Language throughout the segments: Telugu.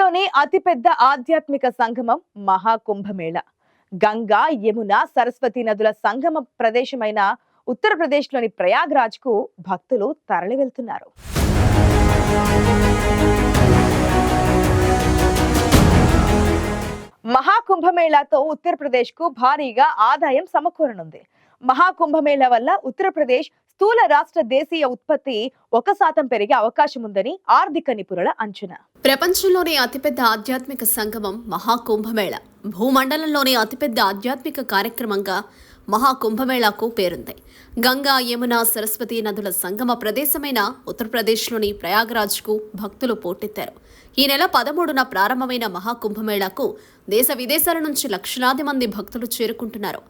ప్రపంచంలోనే అతిపెద్ద ఆధ్యాత్మిక సంగమం మహాకుంభమేళ. గంగా, యమున, సరస్వతి నదుల సంగమ ప్రదేశమైన ఉత్తరప్రదేశ్లోని ప్రయాగ్రాజ్ కు భక్తులు తరలి వెళ్తున్నారు. మహాకుంభమేళాతో ఉత్తరప్రదేశ్ కు భారీగా ఆదాయం సమకూరనుంది. మహాకుంభమేళా వల్ల ఉత్తరప్రదేశ్ స్థూల రాష్ట్ర దేశీయ ఉత్పత్తి 1% పెరిగే అవకాశం ఉందని ఆర్థిక నిపుణుల అంచనా. ప్రపంచంలోనే అతిపెద్ద ఆధ్యాత్మిక సంగమం మహాకుంభమేళ. భూమండలంలోనే అతిపెద్ద ఆధ్యాత్మిక కార్యక్రమంగా మహాకుంభమేళాకు పేరుంది. గంగా, యమున, సరస్వతి నదుల సంగమ ప్రదేశమైన ఉత్తరప్రదేశ్లోని ప్రయాగ్రాజ్కు భక్తులు పోటెత్తారు. ఈ నెల 13న ప్రారంభమైన మహాకుంభమేళాకు దేశ విదేశాల నుంచి లక్షలాది మంది భక్తులు చేరుకుంటున్నారు.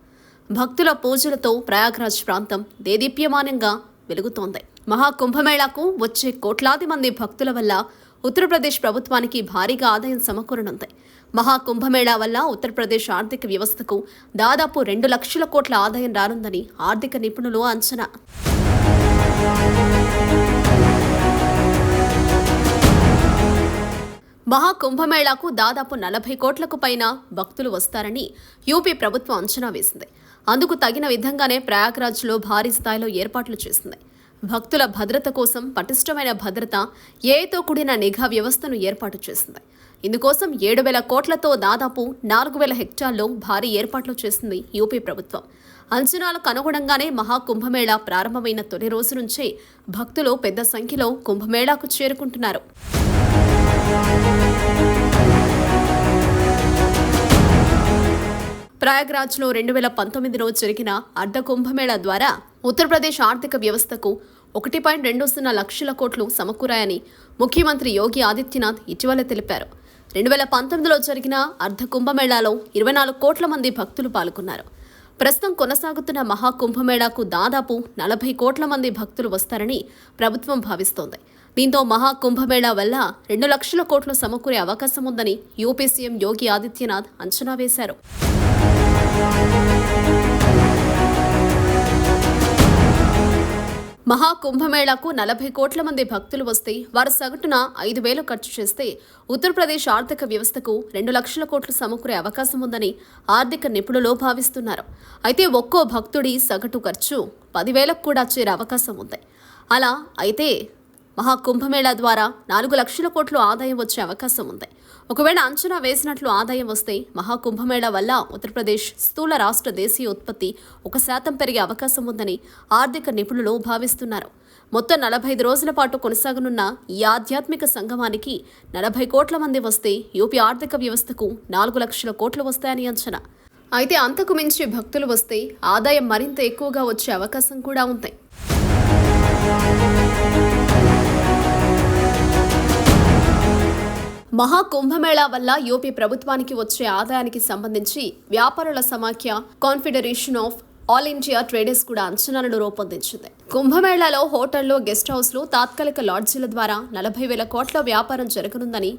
భక్తుల పూజలతో ప్రయాగ్రాజ్ ప్రాంతం దేదీప్యమానంగా వెలుగుతోంది. మహాకుంభమేళాకు వచ్చే కోట్లాది మంది భక్తుల వల్ల ఉత్తరప్రదేశ్ ప్రభుత్వానికి భారీగా ఆదాయం సమకూరనుంది. మహాకుంభమేళా వల్ల ఉత్తరప్రదేశ్ ఆర్థిక వ్యవస్థకు దాదాపు 2 లక్షల కోట్ల ఆదాయం రానుందని ఆర్థిక నిపుణులు అంచనా. మహాకుంభమేళాకు దాదాపు 40 కోట్లకు పైన భక్తులు వస్తారని యూపీ ప్రభుత్వం అంచనా వేసింది. అందుకు తగిన విధంగానే ప్రయాగ్రాజ్లో భారీ స్థాయిలో ఏర్పాట్లు చేసింది. భక్తుల భద్రత కోసం పటిష్టమైన భద్రత, ఏతో కూడిన నిఘా వ్యవస్థను ఏర్పాటు చేసింది. ఇందుకోసం 7,000 కోట్లతో దాదాపు 4,000 హెక్టార్లో భారీ ఏర్పాట్లు చేసింది యూపీ ప్రభుత్వం. అంచనాలకు అనుగుణంగానే మహాకుంభమేళా ప్రారంభమైన తొలి రోజు నుంచే భక్తులు పెద్ద సంఖ్యలో కుంభమేళాకు చేరుకుంటున్నారు. ప్రయాగ్రాజ్లో 2019లో జరిగిన అర్ధ కుంభమేళా ద్వారా ఉత్తరప్రదేశ్ ఆర్థిక వ్యవస్థకు 1.20 లక్షల కోట్లు సమకూరాయని ముఖ్యమంత్రి యోగి ఆదిత్యనాథ్ ఇటీవల తెలిపారు. 2019లో జరిగిన అర్ధ కుంభమేళాలో 24 కోట్ల మంది భక్తులు పాల్గొన్నారు. ప్రస్తుతం కొనసాగుతున్న మహాకుంభమేళాకు దాదాపు 40 కోట్ల మంది భక్తులు వస్తారని ప్రభుత్వం భావిస్తోంది. దీంతో మహాకుంభమేళా వల్ల 2 లక్షల కోట్లు సమకూరే అవకాశం ఉందని యూపీ సీఎం యోగి ఆదిత్యనాథ్ అంచనా వేశారు. మహాకుంభమేళాకు 40 కోట్ల మంది భక్తులు వస్తే వారు సగటున 5,000 ఖర్చు చేస్తే ఉత్తరప్రదేశ్ ఆర్థిక వ్యవస్థకు 2 లక్షల కోట్లు సమకూరే అవకాశం ఉందని ఆర్థిక నిపుణులు భావిస్తున్నారు. అయితే ఒక్కో భక్తుడి సగటు ఖర్చు 10,000కు కూడా చేరే అవకాశం ఉంది. అలా అయితే మహాకుంభమేళా ద్వారా 4 లక్షల కోట్లు ఆదాయం వచ్చే అవకాశం ఉంది. ఒకవేళ అంచనా వేసినట్లు ఆదాయం వస్తే మహాకుంభమేళా వల్ల ఉత్తరప్రదేశ్ స్థూల రాష్ట్ర దేశీయ ఉత్పత్తి 1% పెరిగే అవకాశం ఉందని ఆర్థిక నిపుణులు భావిస్తున్నారు. మొత్తం 45 రోజుల పాటు కొనసాగనున్న ఈ ఆధ్యాత్మిక సంగమానికి 40 కోట్ల మంది వస్తే యూపీ ఆర్థిక వ్యవస్థకు 4 లక్షల కోట్లు వస్తాయని అంచనా. అయితే అంతకు మించి భక్తులు వస్తే ఆదాయం మరింత ఎక్కువగా వచ్చే అవకాశం కూడా ఉంది. మహాకుంభమేళా వల్ల యూపీ ప్రభుత్వానికి వచ్చే ఆదాయానికి సంబంధించి వ్యాపారుల సమాఖ్య confederation of all India traders కూడా అంచనాలను రూపొందించింది. కుంభమేళాలో హోటళ్లు, గెస్ట్ హౌస్లు, తాత్కాలిక లాడ్జీల ద్వారా 40,000 కోట్ల వ్యాపారం జరగనుందని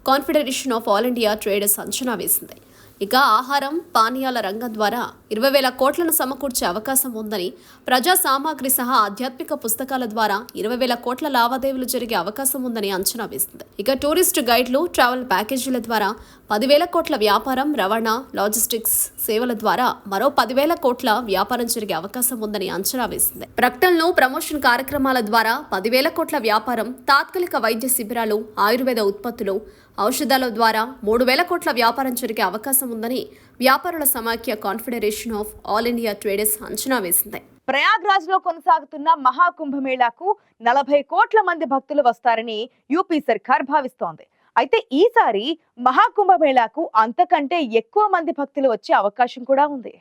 confederation of all India traders అంచనా వేసింది. ఇక ఆహారం, పానీయాల రంగం ద్వారా 20,000 కోట్లను సమకూర్చే అవకాశం ఉందని, ప్రజా సామాగ్రి సహా ఆధ్యాత్మిక పుస్తకాల ద్వారా 20,000 కోట్ల లావాదేవీలు జరిగే అవకాశం ఉందని అంచనా వేసింది. ఇక టూరిస్ట్ గైడ్లు, ట్రావెల్ ప్యాకేజీల ద్వారా 10,000 కోట్ల వ్యాపారం, రవాణా, లాజిస్టిక్స్ సేవల ద్వారా మరో 10,000 కోట్ల వ్యాపారం జరిగే అవకాశం ఉందని అంచనా వేసింది. ప్రకటనలు, ప్రమోషన్ కార్యక్రమాల ద్వారా 10,000 కోట్ల వ్యాపారం, తాత్కాలిక వైద్య శిబిరాలు, ఆయుర్వేద ఉత్పత్తులు, ఔషధాల ద్వారా 3,000 కోట్ల వ్యాపారం జరిగే అవకాశం ఉందని వ్యాపారుల సమాఖ్య confederation of all India traders అంచనా వేసింది. ప్రయాగ్రాజ్ లో కొనసాగుతున్న మహాకుంభమేళాకు 40 కోట్ల మంది భక్తులు వస్తారని యూపీ సర్కార్ భావిస్తోంది. అయితే ఈసారి మహాకుంభమేళాకు అంతకంటే ఎక్కువ మంది భక్తులు వచ్చే అవకాశం కూడా ఉంది.